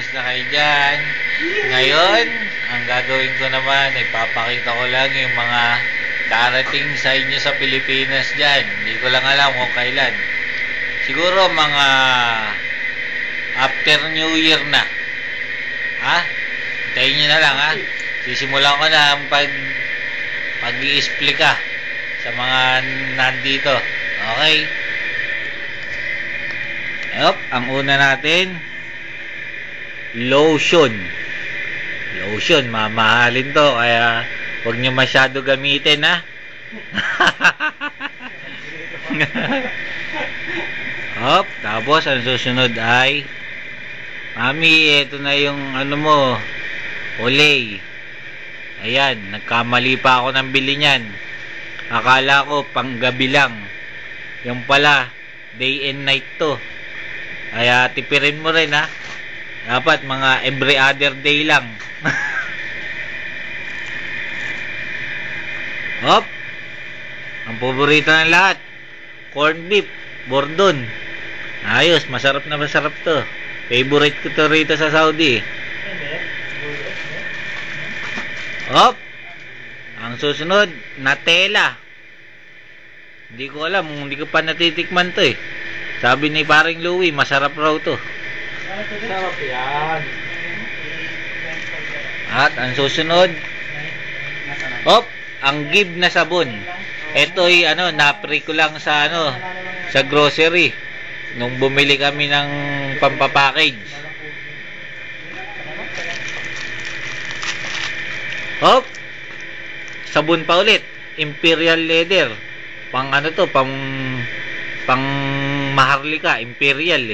Kamusta kayo dyan? Ngayon, ang gagawin ko naman, ipapakita ko lang yung mga darating sa inyo sa Pilipinas dyan. Hindi ko lang alam kung kailan. Siguro mga after New Year na. Ha? Hintayin nyo na lang, ha? Sisimulan ko na ang pag-i-explica sa mga nandito. Okay? Ang una natin, lotion. Lotion, mamahalin to, kaya huwag nyo masyado gamitin, ha? Tapos ang susunod ay, Mami, ito na yung ano mo, Olay. Ayan, nagkamali pa ako ng bili niyan. Akala ko panggabi lang. Yung pala, day and night to. Kaya tipirin mo rin, ha. Dapat mga every other day lang. Ang paborito ng lahat, corned beef, bordon. Ayos, masarap na masarap to. Favorite ko to rito sa Saudi. Ang susunod, Nutella. Hindi ko alam, hindi ko pa natitikman to eh. Sabi ni paring Louie, masarap raw to. Sarap yan. At ang susunod, ang Give na sabon. Ito ay na-free ko lang sa sa grocery nung bumili kami ng pampapackage. Sabon pa ulit, Imperial Leather. Pang pang Maharlika, Imperial.